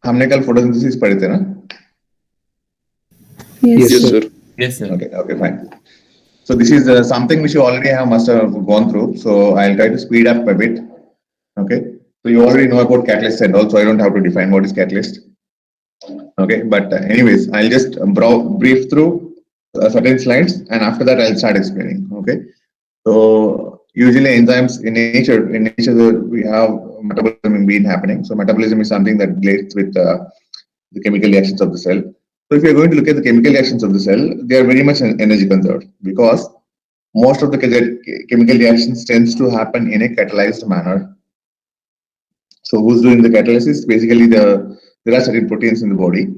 हमने कल photosynthesis पढ़े थे ना? Yes, Yes, sir. sir. Yes, sir. Okay, fine. So this is something which you already must have gone through. So I'll try to speed up a bit. Okay. So you already know about catalyst and also I don't have to define what is catalyst. Okay. But anyways, I'll just brief through certain slides and after that I'll start explaining. Okay. So usually enzymes in nature we have metabolism in being happening. So metabolism is something that relates with the chemical reactions of the cell. So if you're going to look at the chemical reactions of the cell, they are very much energy conserved because most of the chemical reactions tends to happen in a catalyzed manner. So who's doing the catalysis? Basically, there are certain proteins in the body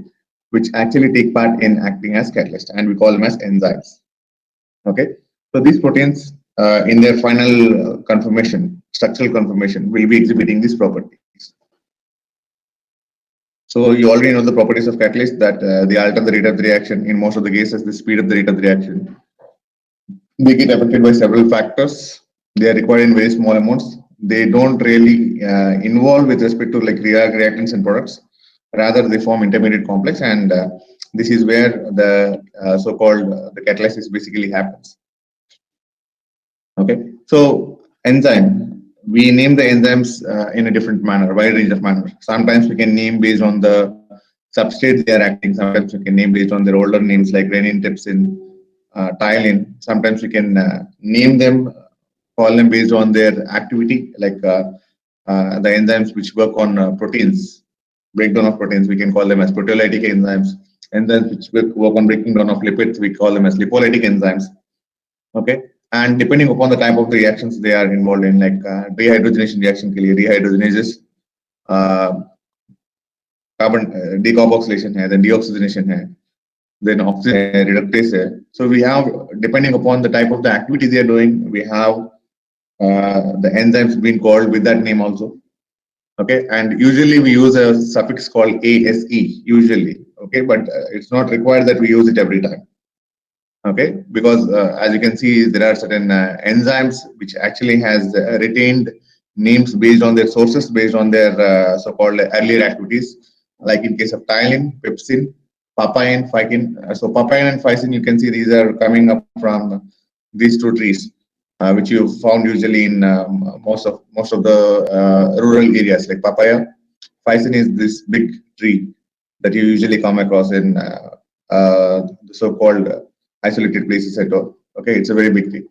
which actually take part in acting as catalyst, and we call them as enzymes. Okay, so these proteins in their final conformation, structural conformation, will be exhibiting these properties. So you already know the properties of catalyst that they alter the rate of the reaction. In most of the cases, the speed of the rate of the reaction. They get affected by several factors. They are required in very small amounts. They don't really involve with respect to like reactants and products. Rather, they form intermediate complex, and this is where the so-called the catalysis basically happens. Okay, so enzyme. We name the enzymes in a different manner, wide range of manner. Sometimes we can name based on the substrate they are acting. Sometimes we can name based on their older names like renin, trypsin, Tylen. Sometimes we can name them, call them based on their activity, like the enzymes which work on proteins, breakdown of proteins. We can call them as proteolytic enzymes. Enzymes which work on breaking down of lipids, we call them as lipolytic enzymes. Okay, and depending upon the type of the reactions they are involved in, like dehydrogenation reaction, dehydrogenases, carbon decarboxylation है, then deoxygenation है, then oxygen reductase है. So we have, depending upon the type of the activity they are doing, we have the enzymes being called with that name also. Okay, and usually we use a suffix called ASE usually. Okay, but it's not required that we use it every time. Okay, because as you can see, there are certain enzymes which actually has retained names based on their sources, based on their so-called earlier activities, like in case of Tylen, pepsin, papain, ficin. So papain and ficin, you can see these are coming up from these two trees, which you found usually in most of the rural areas, like papaya. Ficin is this big tree that you usually come across in the so-called isolated places at all. Okay, it's a very big thing.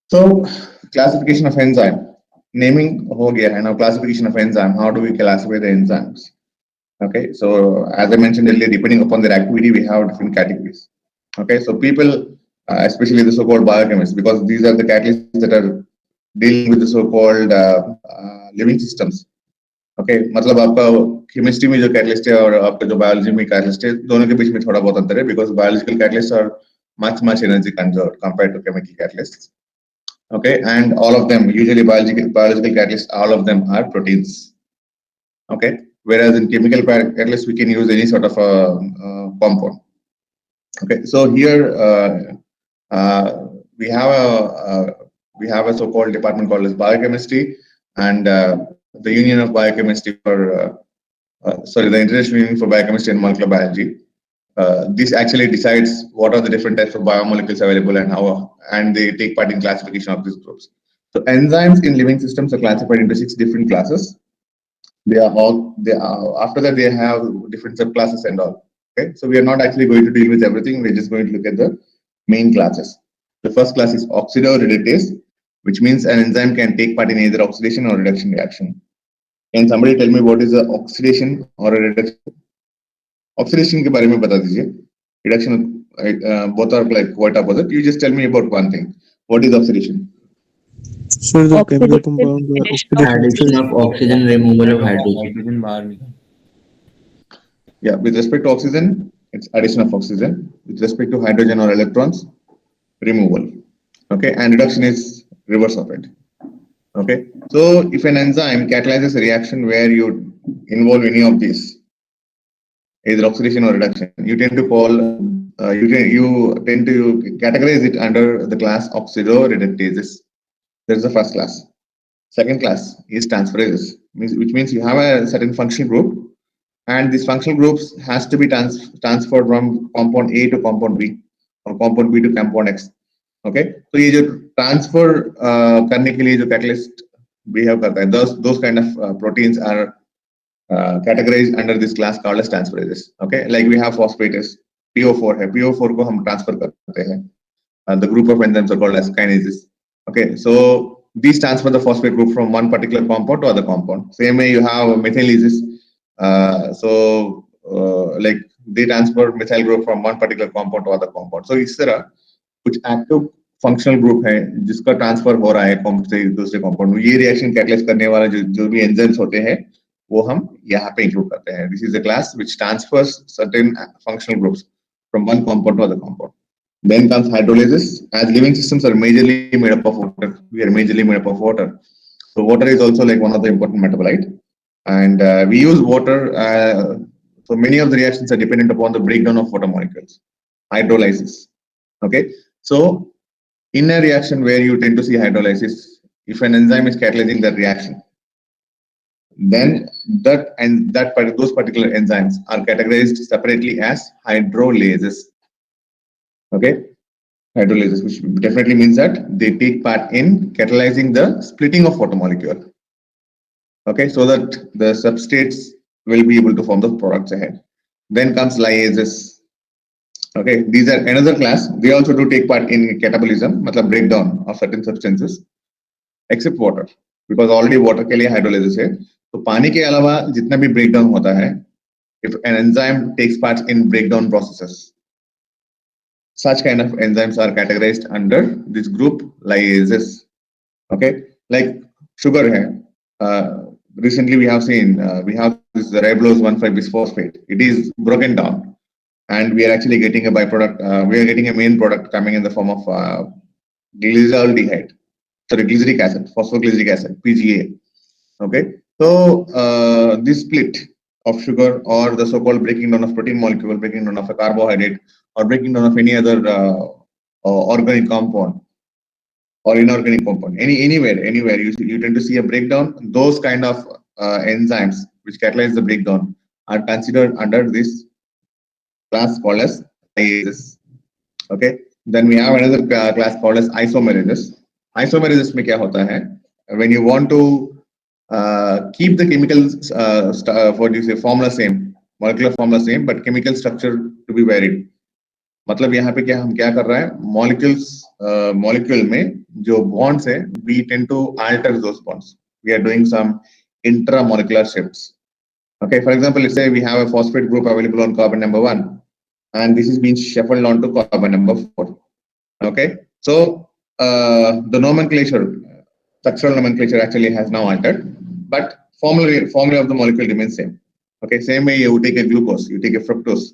So classification of enzyme, naming ho gaya hai. Now classification of enzyme, how do we classify the enzymes? Okay, so as I mentioned earlier, depending upon their activity, we have different categories. Okay, so people, especially the so-called biochemists, because these are the catalysts that are dealing with the so-called living systems. Okay, मतलब आपका chemistry में जो catalyst है और आपका जो biology में catalyst है, दोनों के बीच में थोड़ा बहुत अंतर है, because biological catalysts are much energy conserved compared to chemical catalysts. Okay, and all of them, usually biological catalysts, all of them are proteins. Okay, whereas in chemical catalysts we can use any sort of a compound. Okay, so here we have a so-called department called as biochemistry, and the Union of Biochemistry for the International Union for Biochemistry and Molecular Biology. This actually decides what are the different types of biomolecules available and how, and they take part in classification of these groups. So enzymes in living systems are classified into 6 different classes. After that they have different subclasses and all. Okay, so we are not actually going to deal with everything. We're just going to look at the main classes. The first class is oxidoreductase, which means an enzyme can take part in either oxidation or reduction reaction. Can somebody tell me what is the oxidation or a reduction? Oxidation के बारे में बता दीजिए. Reduction, both are like quite opposite. You just tell me about one thing. What is oxidation? Sir, the chemical compound Addition of oxygen, removal of hydrogen. Hydrogen बाहर निकल. Yeah, with respect to oxygen, it's addition of oxygen. With respect to hydrogen or electrons, removal. Okay, and reduction is reverse of it. Okay, so if an enzyme catalyzes a reaction where you involve any of these, either oxidation or reduction, you tend to call you tend to categorize it under the class oxidoreductases. That's the first class. Second class is transferases, which means you have a certain functional group and these functional groups has to be transferred from compound A to compound B or compound B to compound X. Okay, तो ये जो transfer करने के लिए जो catalyst behave करता है, those kind of proteins are categorized under this class called as transferases. Okay, like we have phosphatase, PO4 है, PO4 को हम ट्रांसफर करते हैं. The group of enzymes are called as kinases. Okay, so these transfer the phosphate group from one particular compound to other compound. Same way you have methylases. Like they transfer methyl group from one particular compound to other compound. So इस तरह कुछ active functional group है जिसका transfer हो रहा है compound से दूसरे कंपाउंड में. ये रिएक्शन कैटलाइज करने वाला जो भी एंजाइम्स होते हैं वो हम यहाँ पे इंक्लूड करते हैं. This is a class which transfers certain functional groups from one compound to other compound. Then comes hydrolysis. As living systems are majorly made up of water, we are majorly made up of water. So water is also like one of the important metabolite, and we use water. So many of the reactions are dependent upon the breakdown of water molecules. Hydrolysis. Okay. So in a reaction where you tend to see hydrolysis, if an enzyme is catalyzing that reaction, then those particular enzymes are categorized separately as hydrolases. Okay, hydrolysis, which definitely means that they take part in catalyzing the splitting of water molecule. Okay, so that the substrates will be able to form the products ahead. Then comes lyases. Okay, these are another class. They also do take part in catabolism, matlab breakdown of certain substances, except water, because already water के लिए hydrolysis है. तो पानी के अलावा जितना भी breakdown होता है, if an enzyme takes part in breakdown processes, such kind of enzymes are categorized under this group lyases. Okay, like sugar hai. Recently we have seen we have this ribulose 1,5-bisphosphate. It is broken down, and we are actually getting a byproduct. We are getting a main product coming in the form of glyceraldehyde, sorry, glyceric acid, phosphoglyceric acid, PGA. Okay, so this split of sugar or the so-called breaking down of protein molecule, breaking down of a carbohydrate, or breaking down of any other organic compound or inorganic compound, anywhere you tend to see a breakdown. Those kind of enzymes which catalyze the breakdown are considered under this class called as lyases. Okay, then we have another class called as isomerases. Isomerases में क्या होता है? When you want to keep the chemicals what do you say, formula same, molecular formula same, but chemical structure to be varied. मतलब यहाँ पे क्या हम क्या कर रहा है, molecule में जो bonds है, we tend to alter those bonds. We are doing some intramolecular shifts. Okay, for example, let's say we have a phosphate group available on carbon number 1, and this is being shuffled onto carbon number 4. Okay, so the nomenclature, structural nomenclature actually has now altered, but formula of the molecule remains same. Okay, same way you take a glucose, you take a fructose.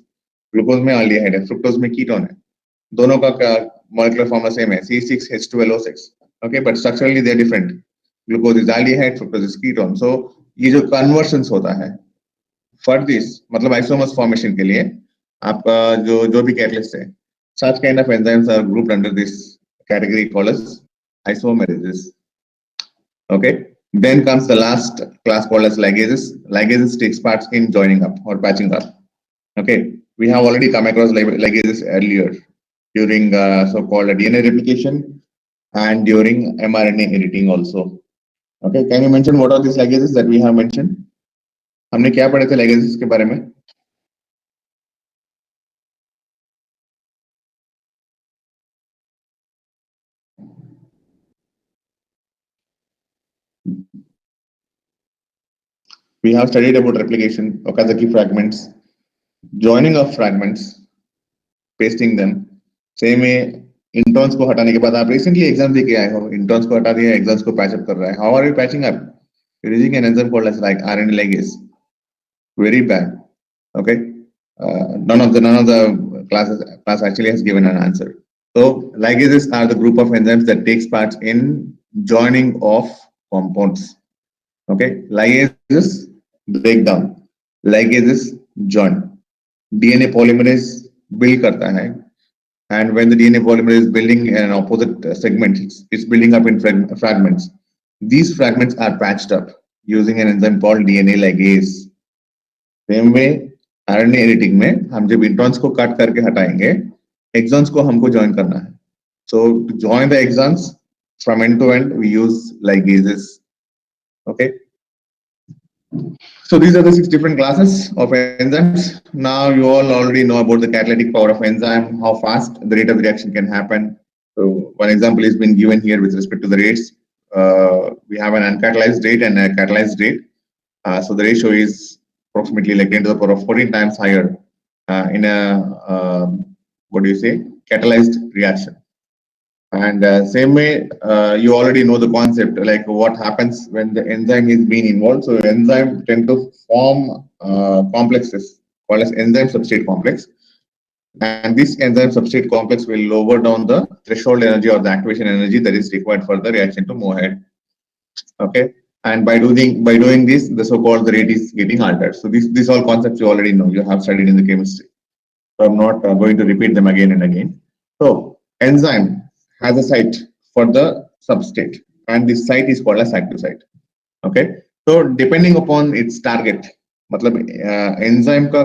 Glucose में aldehyde है, fructose में ketone है, दोनों का molecular formula same है, C6H12O6. Okay, but structurally they are different. Glucose is aldehyde, fructose is ketone. So ये जो conversions होता है फॉर दिस, मतलब आइसोमर्स फॉर्मेशन के लिए आपका जो भी कैटलिस्ट है, such kind of enzymes are grouped under this category called as isomerases. Okay, then comes the last class called as ligases. Ligases takes part in joining up or patching up. Okay, we have already come across ligases earlier during so-called DNA replication and during mRNA editing also. Okay, can you mention what are these ligases that we have mentioned? हमने क्या पढ़े थे ligases के बारे में? We have studied about replication, Okazaki fragments, joining of fragments, pasting them. Same way introns को हटाने के बाद आप रिसेंटली एग्जाम दे के आए हो, इंट्रॉन्स को हटा दिया, एग्जाम्स को पैच अप कर रहा है. How are you patching up? Using an enzyme called as like RNA ligase. Very bad. Okay, none of the class actually has given an answer. So ligases are the group of enzymes that takes part in joining of compounds. Okay, ligases break down, ligases join. DNA polymerase build करता है, and when the DNA polymerase is building in an opposite segment, it's building up in fragments. These fragments are patched up using an enzyme called DNA ligase. Same way RNA editing में हम जब introns को cut करके हटाएंगे, exons को हमको join करना है. So to join the exons from end to end, we use ligases. Okay. So these are the 6 different classes of enzymes. Now you all already know about the catalytic power of enzyme, how fast the rate of reaction can happen. So one example has been given here with respect to the rates. We have an uncatalyzed rate and a catalyzed rate. So the ratio is approximately like 10 to the power of 14 times higher in a what do you say, catalyzed reaction. And same way, you already know the concept, like what happens when the enzyme is being involved. So enzyme tend to form complexes called as enzyme substrate complex. And this enzyme substrate complex will lower down the threshold energy or the activation energy that is required for the reaction to move ahead. Okay. And by doing this, the so-called rate is getting altered. So these all concepts you already know, you have studied in the chemistry. So I'm not going to repeat them again and again. So enzyme has a site for the substrate, and this site is called as active site. Okay. So depending upon its target, मतलब enzyme का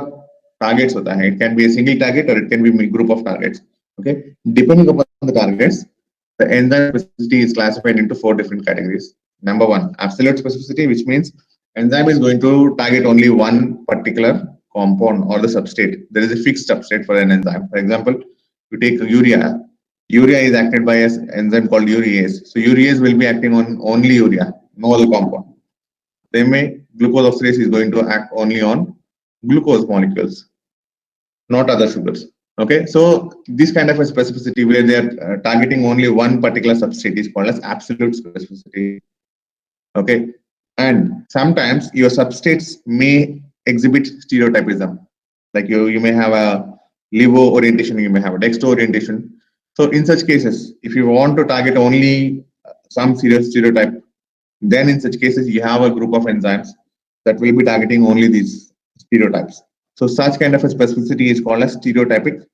targets होता है. It can be a single target or it can be a group of targets. Okay. Depending upon the targets, the enzyme specificity is classified into 4 different categories. Number 1, absolute specificity, which means enzyme is going to target only one particular compound or the substrate. There is a fixed substrate for an enzyme. For example, you take urea. Urea is acted by an enzyme called urease. So urease will be acting on only urea, no other compound. Same way, glucose oxidase is going to act only on glucose molecules, not other sugars. Okay, so this kind of a specificity where they are targeting only one particular substrate is called as absolute specificity. Okay, and sometimes your substrates may exhibit stereotypism, like you may have a levo orientation, you may have a dextro orientation. So in such cases, if you want to target only some stereotype, then in such cases you have a group of enzymes that will be targeting only these stereotypes. So such kind of a specificity is called as stereotypic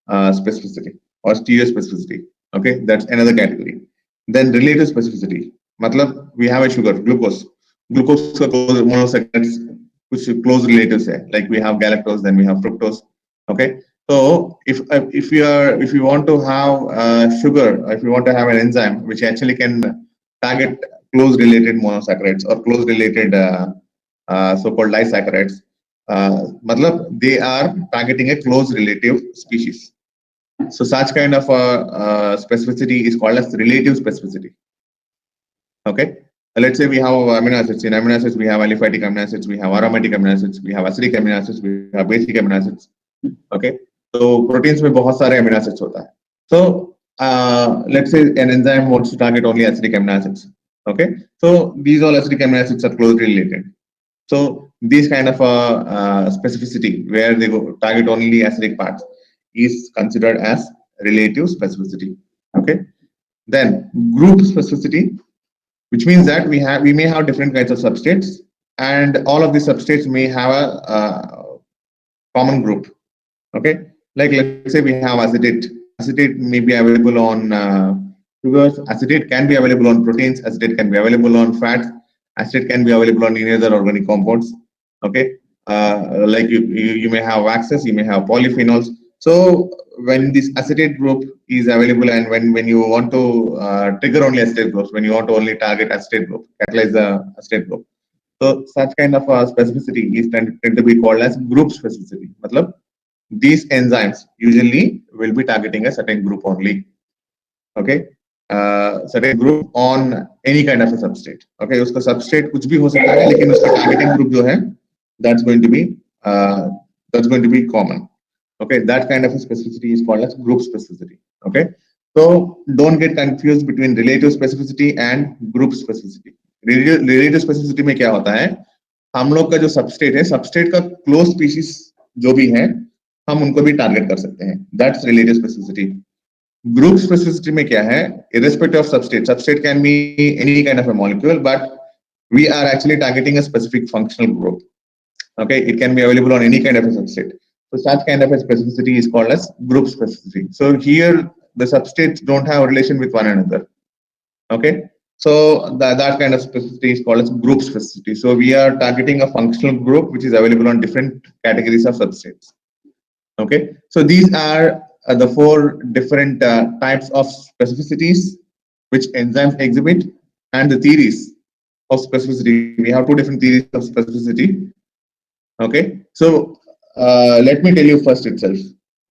specificity or stereospecificity. Okay, that's another category. Then relative specificity. Matlab, we have a sugar, glucose. Glucose का monosaccharides कुछ close relatives है. Like we have galactose, then we have fructose. Okay, so if you want to have sugar, if you want to have an enzyme which actually can target close related monosaccharides or close related so-called disaccharides, matlab they are targeting a close relative species. So such kind of specificity is called as relative specificity. Okay. Let's say we have amino acids. In amino acids, we have aliphatic amino acids, we have aromatic amino acids, we have acidic amino acids, we have basic amino acids. Okay. So proteins में बहुत सारे amino acids होता है. So let's say an enzyme wants to target only acidic amino acids. Okay. So these all acidic amino acids are closely related. So this kind of specificity where they go target only acidic parts is considered as relative specificity. Okay. Then group specificity, which means that we may have different kinds of substrates, and all of these substrates may have a common group. Okay, like let's say we have acetate. Acetate may be available on sugars. Acetate can be available on proteins. Acetate can be available on fats. Acetate can be available on any other organic compounds. Okay, like you may have waxes, you may have polyphenols. So when this acetate group is available, and when you want to trigger only acetate groups, when you want to only target acetate group, catalyze the acetate group, so such kind of specificity is tend to be called as group specificity. Matlab, these enzymes usually will be targeting a certain group only. Okay, certain group on any kind of a substrate. Okay, uska substrate कुछ भी हो सकता है, लेकिन उसका targeting group जो है, that's going to be common. Okay, that kind of a specificity is called as group specificity. Okay, so don't get confused between relative specificity and group specificity. Relative specificity में क्या होता है, हम लोग का जो substrate है, substrate का close species जो भी है, हम उनको भी target कर सकते हैं. That's relative specificity. Group specificity में क्या है, irrespective of substrate. Substrate can be any kind of a molecule, but we are actually targeting a specific functional group. Okay, it can be available on any kind of a substrate. So such kind of a specificity is called as group specificity. So here the substrates don't have a relation with one another. Okay, So that kind of specificity is called as group specificity. So we are targeting a functional group which is available on different categories of substrates. Okay, so these are the four different types of specificities which enzymes exhibit, and the theories of specificity. We have two different theories of specificity. Okay, so let me tell you first itself.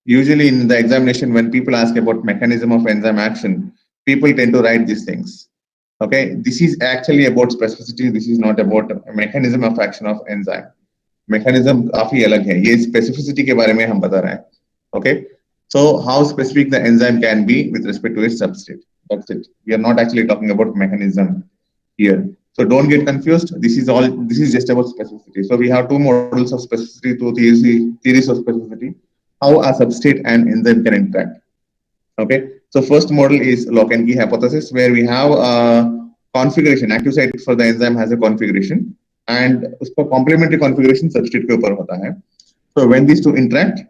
Usually in the examination, when people ask about mechanism of enzyme action, people tend to write these things. Okay, this is actually about specificity. This is not about a mechanism of action of enzyme. Mechanism काफी अलग है. ये specificity के बारे में हम बता रहे हैं. Okay, so how specific the enzyme can be with respect to its substrate. That's it. We are not actually talking about mechanism here. So don't get confused. This is just about specificity. So we have two models of specificity, two theories of specificity. How a substrate and enzyme can interact. Okay. So first model is lock and key hypothesis, where we have a configuration. Active site for the enzyme has a configuration, and उसका complementary configuration substrate के ऊपर होता है. So when these two interact,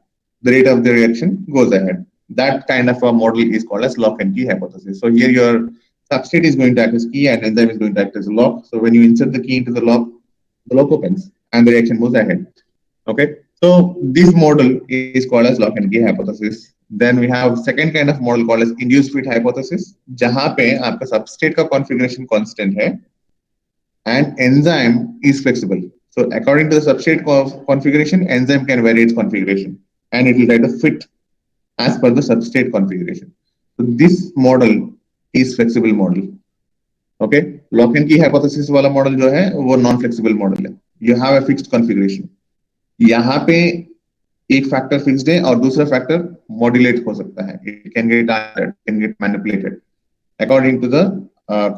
the rate of the reaction goes ahead. That kind of a model is called as lock and key hypothesis. So here your substrate is going to act as key and enzyme is going to act as a lock. So when you insert the key into the lock opens and the reaction moves ahead. Okay. So this model is called as lock and key hypothesis. Then we have second kind of model called as induced fit hypothesis, जहां पे आपका substrate का configuration constant है and enzyme is flexible. So according to the substrate configuration, enzyme can vary its configuration and it will try to fit as per the substrate configuration. So this model is flexible model. Okay, lock and key hypothesis वाला model जो है वो non flexible model है. You have a fixed configuration. यहाँ पे एक factor fixed है और दूसरा फैक्टर मॉड्यूलेट हो सकता है. It can get altered, can get manipulated according to the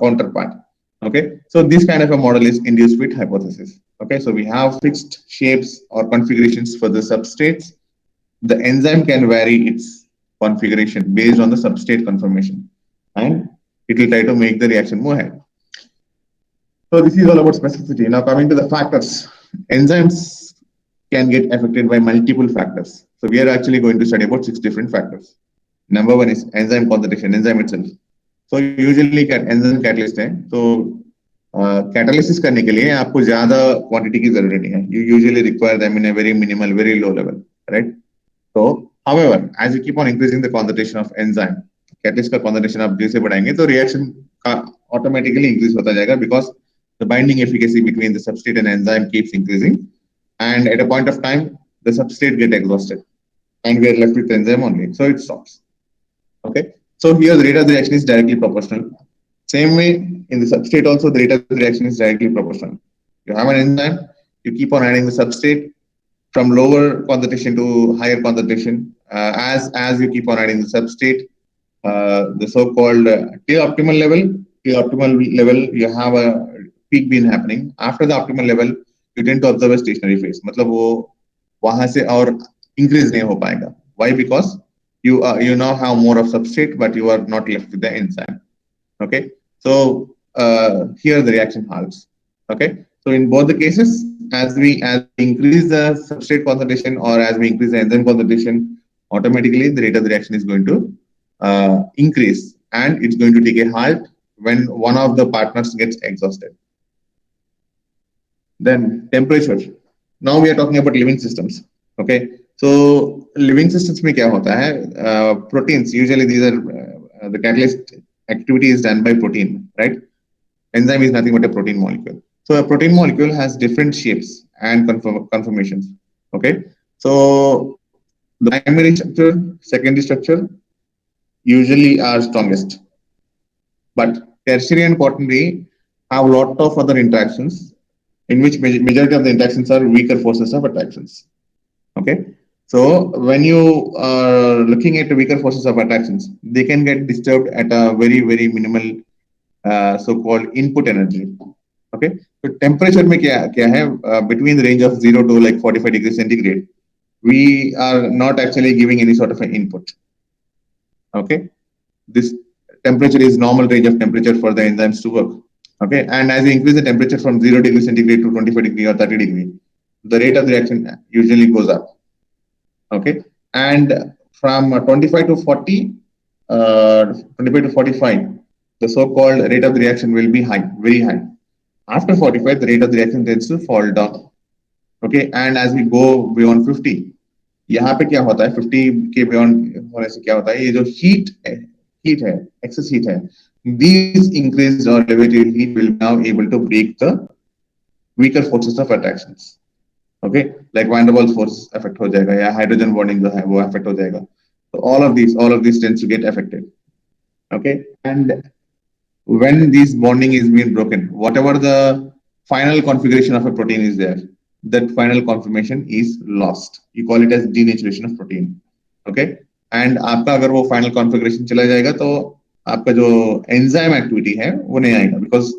counterpart. Okay, so this kind of a model is induced fit hypothesis. Okay, so we have fixed shapes or configurations for the substrates. The enzyme can vary its configuration based on the substrate conformation, and it will try to make the reaction move ahead. So this is all about specificity. Now coming to the factors, enzymes can get affected by multiple factors. So we are actually going to study about 6 different factors. Number one is enzyme concentration, enzyme itself. So usually enzyme catalyst है, तो catalysis करने के लिए आपको ज्यादा quantity की जरूरत नहीं है. You usually require them in a very minimal, very low level, right? So however, as you keep on increasing the concentration of enzyme, catalyst का concentration आप जैसे बढ़ाएंगे तो reaction का automatically increase होता जाएगा, because the binding efficacy between the substrate and enzyme keeps increasing. And at a point of time, the substrate get exhausted and we are left with enzyme only. So it stops. Okay. So here the rate of the reaction is directly proportional. Same way in the substrate also, the rate of the reaction is directly proportional. You have an enzyme, you keep on adding the substrate from lower concentration to higher concentration. As you keep on adding the substrate, the so-called optimal level, you have a peak being happening. After the optimal level, you tend to observe a stationary phase. मतलब वो वहां से और increase नहीं हो पाएगा. Why? Because you now have more of substrate, but you are not left with the enzyme. Okay, so here the reaction halts. Okay, so in both the cases, as we increase the substrate concentration or as we increase the enzyme concentration, automatically the rate of the reaction is going to increase, and it's going to take a halt when one of the partners gets exhausted. Then temperature. Now we are talking about living systems. Okay, so living systems में क्या होता है? Proteins, usually these are the catalyst activity is done by protein, right? Enzyme is nothing but a protein molecule. So a protein molecule has different shapes and conformations. Okay, so the primary structure, secondary structure usually are strongest, but tertiary and quaternary have a lot of other interactions, in which majority of the interactions are weaker forces of attractions. Okay, so when you are looking at the weaker forces of attractions, they can get disturbed at a very, very minimal so-called input energy. Okay, so temperature में क्या है? Between the range of 0 to like 45 degrees centigrade, we are not actually giving any sort of an input. Okay, this temperature is normal range of temperature for the enzymes to work. Okay, and as you increase the temperature from 0 degrees centigrade to 25 degree or 30 degree, the rate of the reaction usually goes up. Okay, and from 25 to 40, 25 to 45, the so-called rate of the reaction will be high, very high. After 45, the rate of the reaction tends to fall down. Okay, and as we go beyond 50, यहाँ पे क्या होता है 50 के beyond होने से क्या होता है, ये जो heat है, excess heat है, these increased or elevated heat will now able to break the weaker forces of attractions. Okay, like van der Waals force affect हो जाएगा या hydrogen bonding जो है वो affect हो जाएगा. So all of these tends to get affected. Okay, and when this bonding is being broken, whatever the final configuration of a protein is there, that final conformation is lost. You call it as denaturation of protein. Okay, and आपका अगर वो final configuration चला जाएगा तो आपका जो enzyme activity है वो नहीं आएगा, because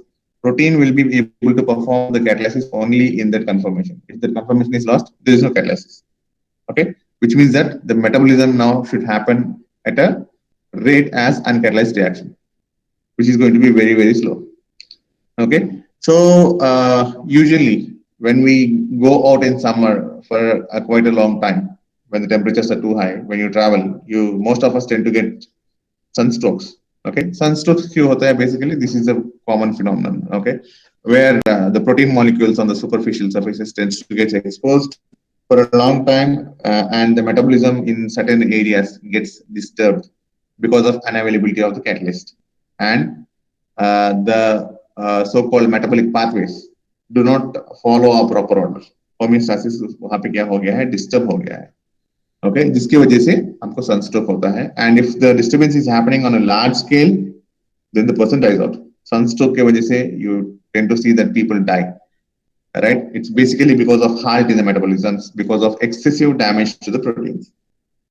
protein will be able to perform the catalysis only in that conformation. If that conformation is lost, there is no catalysis. Okay, which means that the metabolism now should happen at a rate as uncatalyzed reaction, which is going to be very, very slow. Okay, so usually when we go out in summer for quite a long time, when the temperatures are too high, when you travel, most of us tend to get sunstrokes. Okay, sunstrokes क्यों होता है? Basically, this is a common phenomenon. Okay, where the protein molecules on the superficial surfaces tends to get exposed for a long time, and the metabolism in certain areas gets disturbed because of unavailability of the catalyst, and the so-called metabolic pathways do not follow a proper order. Homeostasis वहाँ पे क्या हो गया है? Disturb हो गया है. Okay, जिसकी वजह से हमको sunstroke होता है. And if the disturbance is happening on a large scale, then the person dies out. Sunstroke के वजह से you tend to see that people die. Right? It's basically because of halt in the metabolisms, because of excessive damage to the proteins.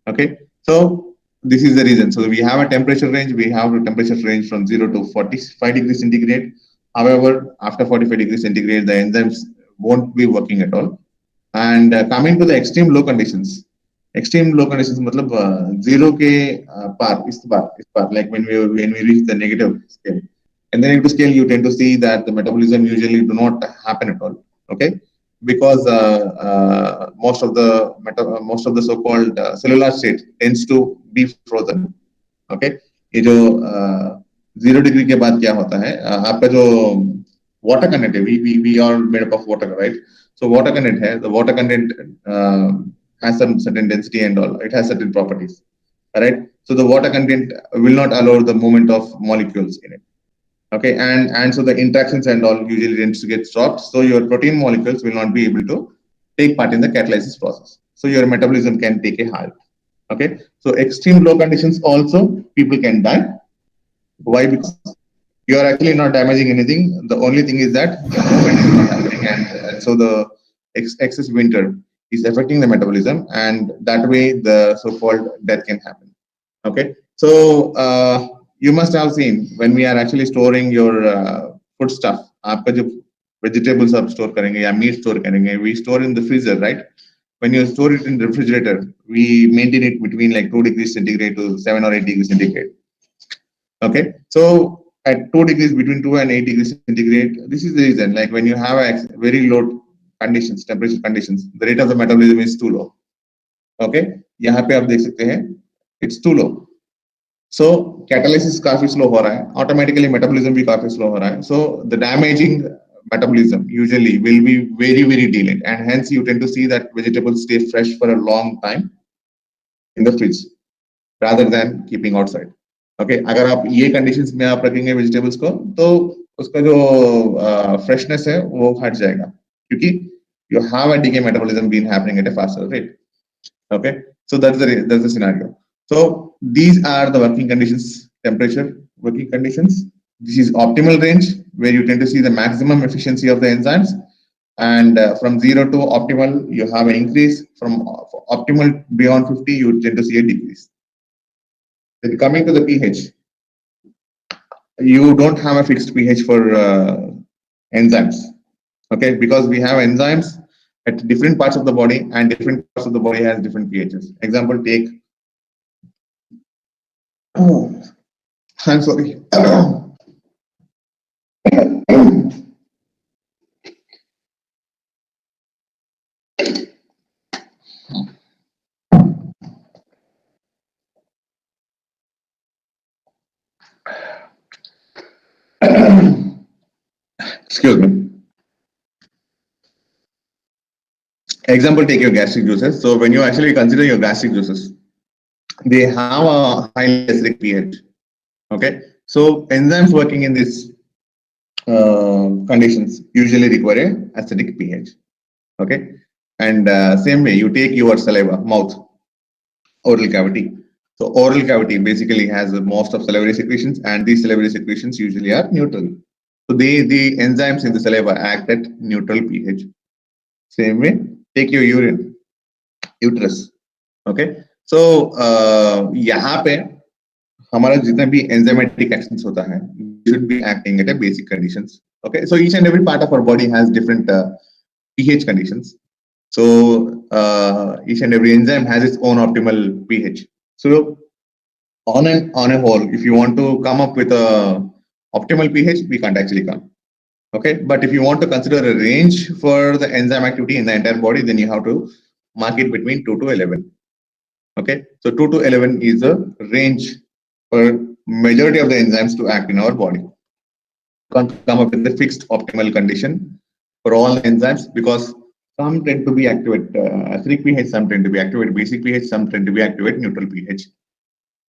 Okay, so this is the reason. So we have a temperature range. We have a temperature range from 0 to 45 degrees centigrade. However, after 45 degrees centigrade, the enzymes won't be working at all. And coming to the extreme low conditions, मतलब zero के par, इस par, like when we reach the negative scale. And the negative scale, you tend to see that the metabolism usually do not happen at all. Okay, because most of the so-called cellular state tends to be frozen. Okay, ये जो 0 degree के बाद क्या होता है, आपका जो water content है, we are made up of water, right? So water content है, the water content has some certain density and all, it has certain properties, right? So the water content will not allow the movement of molecules in it. Okay, and so the interactions and all usually tends to get stopped, so your protein molecules will not be able to take part in the catalysis process, so your metabolism can take a halt. Okay, so extreme low conditions also people can die. Why? Because you are actually not damaging anything, the only thing is that the movement is not happening, and so the excess winter is affecting the metabolism, and that way the so-called death can happen. Okay, so you must have seen when we are actually storing your food stuff, आपका जो vegetables आप store करेंगे या meat store करेंगे, we store in the freezer, right? When you store it in the refrigerator, we maintain it between like 2 degrees centigrade to 7 or 8 degrees centigrade. Okay, so at 2 degrees, between 2 and 8 degrees centigrade, this is the reason, like when you have a very low conditions, temperature conditions, the rate of the metabolism is too low. Okay, यहाँ पे आप देख सकते हैं, it's too low. So catalysis काफी slow हो रहा है, automatically metabolism भी काफी slow हो रहा है. So the damaging metabolism usually will be very, very delayed, and hence you tend to see that vegetables stay fresh for a long time in the fridge rather than keeping outside. Okay, अगर आप ये conditions में आप रखेंगे vegetables को, तो उसका जो freshness है वो हट जाएगा, क्योंकि you have a decay metabolism being happening at a faster rate. Okay, so that's the scenario. So these are the working conditions, temperature working conditions. This is optimal range where you tend to see the maximum efficiency of the enzymes, and from 0 to optimal you have an increase. From optimal beyond 50 you tend to see a decrease. Then coming to the pH, you don't have a fixed pH for enzymes. Okay, because we have enzymes at different parts of the body, and different parts of the body has different pHs. Example, take I'm sorry. Excuse me. Example, take your gastric juices. So when you actually consider your gastric juices, they have a highly acidic pH. Okay, so enzymes working in these conditions usually require a acidic pH. Okay, and same way you take your saliva, mouth, oral cavity. So oral cavity basically has most of salivary secretions, and these salivary secretions usually are neutral. So the enzymes in the saliva act at neutral pH. Same way, take your urine, uterus. Okay, so यहाँ पे हमारा जितना भी enzymatic actions होता है, should be acting at a basic conditions. Okay, so each and every part of our body has different pH conditions. So each and every enzyme has its own optimal pH. So on a whole, if you want to come up with a optimal pH, we can't actually come. Okay, but if you want to consider a range for the enzyme activity in the entire body, then you have to mark it between 2 to 11. Okay, so 2 to 11 is the range for majority of the enzymes to act in our body. Can't come up with a fixed optimal condition for all the enzymes, because some tend to be active at acidic pH, some tend to be active at basic pH, some tend to be active at neutral pH.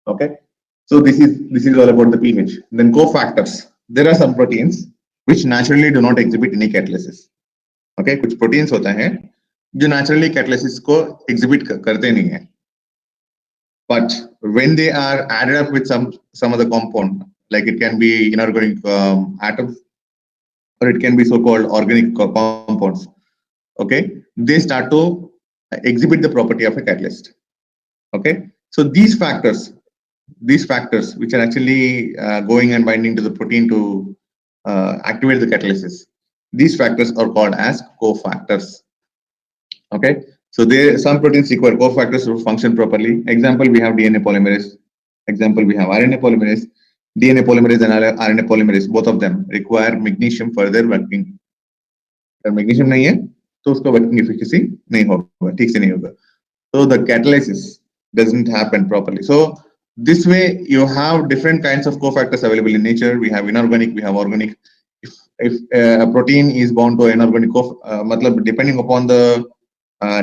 Okay, so this is all about the pH. Then cofactors. There are some proteins which naturally do not exhibit any catalysis. Okay, कुछ proteins होता है जो naturally catalysis को exhibit करते नहीं है. But when they are added up with some other compound, like it can be inorganic atoms, or it can be so-called organic compounds, okay, they start to exhibit the property of a catalyst. Okay, so these factors which are actually going and binding to the protein to activate the catalysis, these factors are called as cofactors. Okay, so some proteins require cofactors to function properly. Example, we have DNA polymerase. Example, we have RNA polymerase. DNA polymerase and RNA polymerase, both of them require magnesium for their working. अगर magnesium नहीं है, तो उसका working efficacy नहीं होगा, ठीक से नहीं होगा. So the catalysis doesn't happen properly. So this way you have different kinds of cofactors available in nature. We have inorganic, we have organic. If a protein is bound to inorganic matlab depending upon the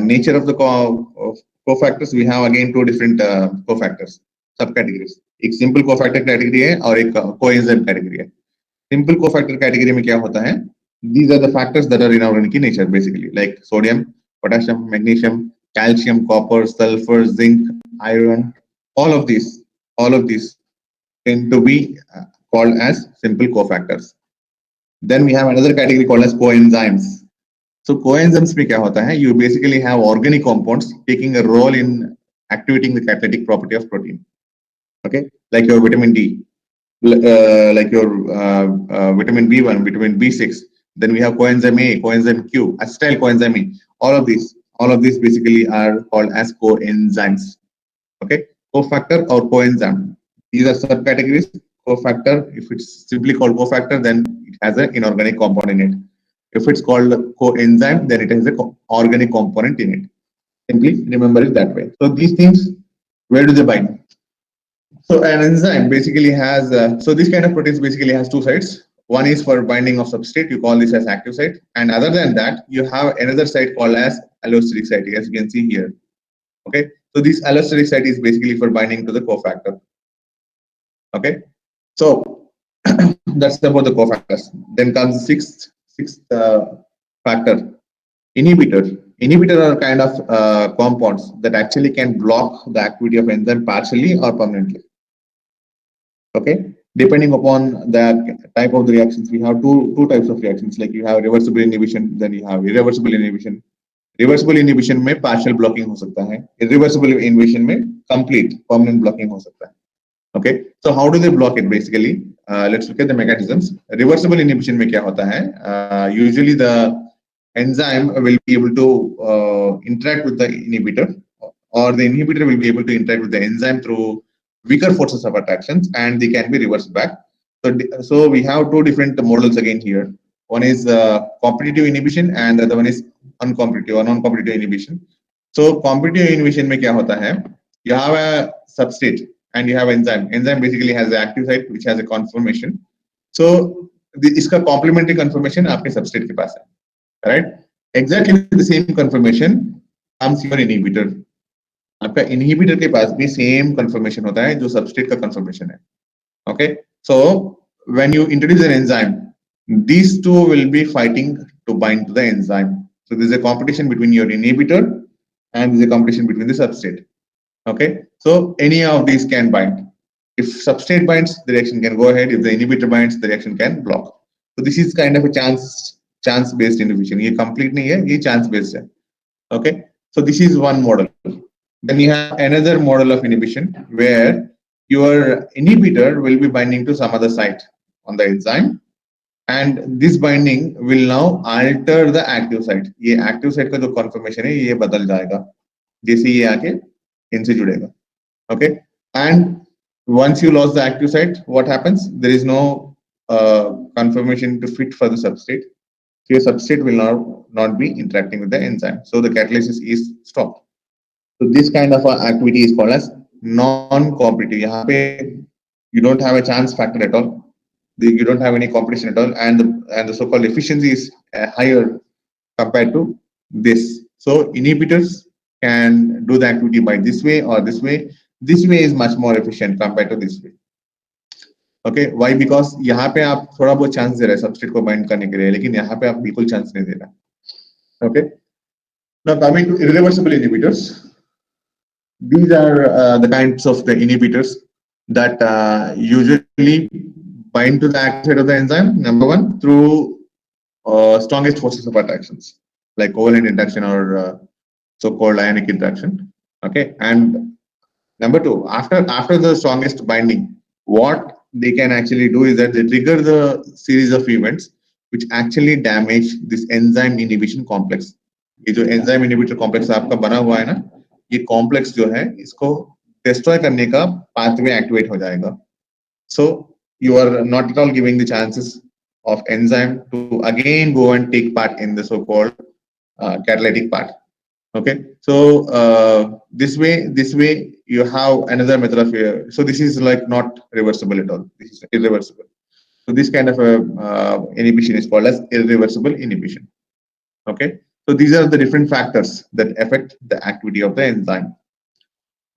nature of the cofactors, we have again two different cofactors subcategories. एक simple cofactor category है और एक coenzyme category है. Simple cofactor category में क्या होता है? These are the factors that are inorganic in nature, basically, like sodium, potassium, magnesium, calcium, copper, sulfur, zinc, iron. All of these tend to be called as simple cofactors. Then we have another category called as coenzymes. So coenzymes में क्या होता है? You basically have organic compounds taking a role in activating the catalytic property of protein. Okay, like your vitamin D, like your vitamin B1, vitamin B6. Then we have coenzyme A, coenzyme Q, acetyl coenzyme E. All of these basically are called as coenzymes. Okay, cofactor or coenzyme. These are subcategories. Cofactor, if it's simply called cofactor, then it has an inorganic compound in it. If it's called coenzyme, then it has an organic component in it. Simply remember it that way. So these things, where do they bind? So an enzyme basically has, so this kind of proteins basically has two sites. One is for binding of substrate, you call this as active site. And other than that, you have another site called as allosteric site, as you can see here. Okay, so this allosteric site is basically for binding to the cofactor. Okay, so that's about the cofactors. Then comes the sixth factor, inhibitor. Inhibitor are kind of compounds that actually can block the activity of enzyme partially or permanently. Okay, depending upon the type of the reactions, we have two types of reactions. Like you have reversible inhibition, then you have irreversible inhibition. Reversible inhibition में partial blocking हो सकता है. Irreversible inhibition में complete permanent blocking हो सकता है. Okay, so how do they block it? Basically, let's look at the mechanisms. Reversible inhibition में क्या होता है? Usually the enzyme will be able to interact with the inhibitor, or the inhibitor will be able to interact with the enzyme through weaker forces of attractions, and they can be reversed back. So we have two different models again here. One is competitive inhibition, and the other one is uncompetitive or non-competitive inhibition. So competitive inhibition में क्या होता है? You have a substrate and you have enzyme. Enzyme basically has the active site which has a conformation. So इसका complementary confirmation आपके substrate के पास है, right? Exactly the same confirmation comes your inhibitor. आपका inhibitor के पास भी same confirmation होता है जो सबस्ट्रेट का कंफर्मेशन है। Okay, so when you introduce an enzyme, these two will be fighting to bind to the enzyme. So there's a competition between your inhibitor and there's a competition between the substrate. Okay, so any of these can bind. If substrate binds, the reaction can go ahead. If the inhibitor binds, the reaction can block. So this is kind of a chance based inhibition. ये complete नहीं है, ये chance based है. Okay, so this is one model. Then you have another model of inhibition where your inhibitor will be binding to some other site on the enzyme, and this binding will now alter the active site. ये active site का जो conformation है ये बदल जाएगा जैसे ये आके इनसे जुड़ेगा. Okay, and once you lost the active site, what happens? There is no conformation to fit for the substrate. So your substrate will not be interacting with the enzyme. So the catalysis is stopped. So this kind of activity is called as non-competitive. यहाँ पे you don't have a chance factor at all. You don't have any competition at all, and the so-called efficiency is higher compared to this. So inhibitors can do the activity by this way or this way. This way is much more efficient compared to this way. Okay, why? Because यहाँ पे आप थोड़ा बहुत chance दे रहे हैं substrate को bind करने के लिए, लेकिन यहाँ पे आप बिल्कुल चांस नहीं दे रहे. Okay, now coming to irreversible inhibitors, these are the kinds of the inhibitors that usually bind to the active site of the enzyme. Number one, through strongest forces of attractions like covalent interaction or so-called ionic interaction. Okay, and number two, after the strongest binding, what they can actually do is that they trigger the series of events which actually damage this enzyme inhibition complex. ये जो enzyme inhibitor complex आपका बना हुआ है ना, ये complex जो है इसको destroy करने का pathway activate हो जाएगा. So you are not at all giving the chances of enzyme to again go and take part in the so-called catalytic part. Okay, so this way you have another method of so this is like not reversible at all. This is irreversible. So this kind of inhibition is called as irreversible inhibition. Okay, so these are the different factors that affect the activity of the enzyme.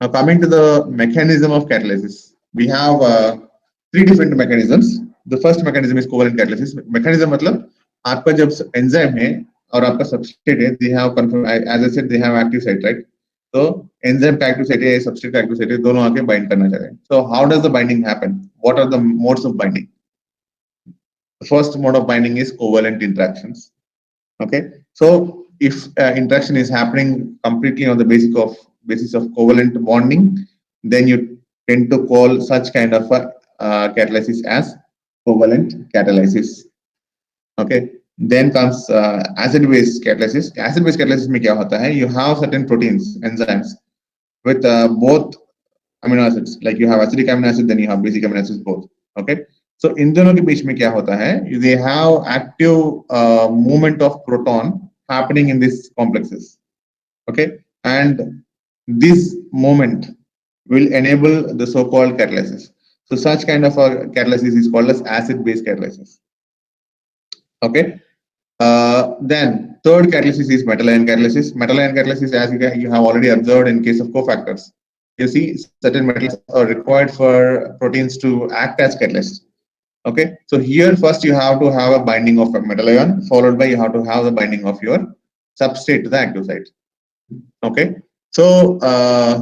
Now coming to the mechanism of catalysis, we have three different mechanisms. The first mechanism is covalent catalysis. Mechanism मतलब आपका जब enzyme है और आपका substrate है, they have as I said they have active site, right? So enzyme का active site है, substrate का active site है, दोनों आके bind करना चाह रहे हैं. So how does the binding happen? What are the modes of binding? The first mode of binding is covalent interactions. Okay, so if interaction is happening completely on the basis of covalent bonding, then you tend to call such kind of catalysis as covalent catalysis. Okay, then comes acid-base catalysis. Acid-base catalysis में क्या होता है? You have certain proteins, enzymes with both amino acids. Like you have acidic amino acid, then you have basic amino acids both. Okay, so इन दोनों के बीच में क्या होता है? They have active movement of proton happening in these complexes. Okay, and this moment will enable the so-called catalysis. So such kind of a catalysis is called as acid-base catalysis. Okay, then third catalysis is metal ion catalysis. Metal ion catalysis, as you have already observed in case of cofactors, you see certain metals are required for proteins to act as catalysts. Okay, so here first you have to have a binding of a metal ion, followed by you have to have the binding of your substrate to the active site. Okay, so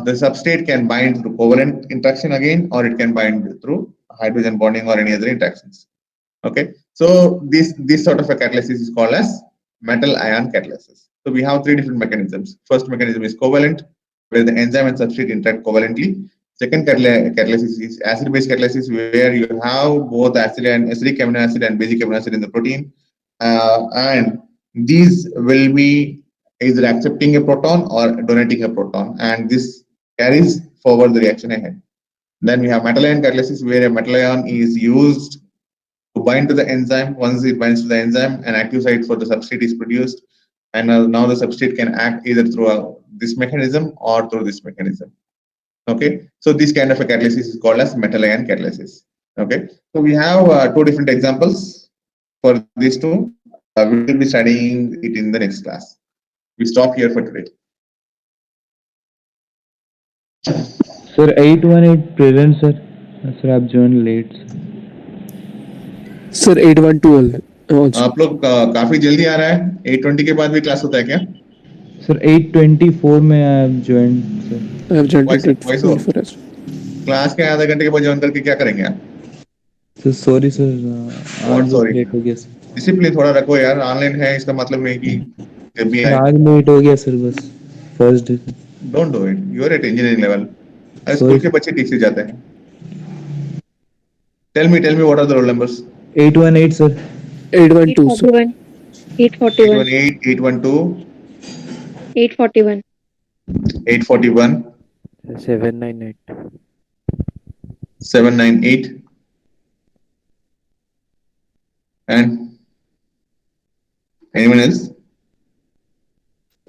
the substrate can bind through covalent interaction again, or it can bind through hydrogen bonding or any other interactions. Okay, so this sort of a catalysis is called as metal ion catalysis. So we have three different mechanisms. First mechanism is covalent, where the enzyme and substrate interact covalently. Second catalysis is acid-base catalysis, where you have both acidic amino acid and basic amino acid in the protein, and these will be either accepting a proton or donating a proton, and this carries forward the reaction ahead. Then we have metal ion catalysis, where a metal ion is used to bind to the enzyme. Once it binds to the enzyme, an active site for the substrate is produced, and now the substrate can act either through this mechanism or through this mechanism. Okay, so this kind of a catalysis is called as metal ion catalysis. Okay, so we have two different examples. for these two. We will be studying it in the next class. We stop here for today. Sir 818 present sir. Sir आप join late. Sir 8112 also. आप लोग काफी जल्दी आ रहा है. 8:20 के बाद भी क्लास होता है क्या? Sir 8:24 में I have joined sir. I have joined Why- it why so? for us. Class के आधा घंटे के बाद ज्वाइन करके क्या करेंगे आप? Sir sorry sir. What आज sorry? लेट हो गया sir. डिसिप्लिन थोड़ा रखो यार. ऑनलाइन है इसका मतलब नहीं कि जब भी Sir आए. आज लेट हो गया sir बस first day. Don't do it. You are at engineering level. Sorry. School के बच्चे ठीक से जाते हैं. Tell me what are the roll numbers? 818 sir. 812 sir. 841. 818, 812, 841. 841, 798. 798, and anyone else?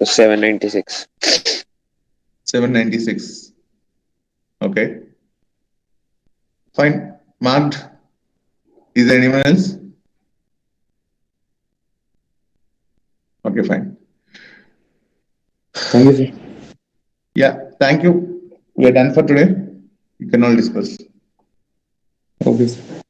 796. 796. Okay. Fine. Marked. Is there anyone else? Okay, fine. Thank you sir. Yeah, thank you. We are done for today. You can all discuss. Okay sir.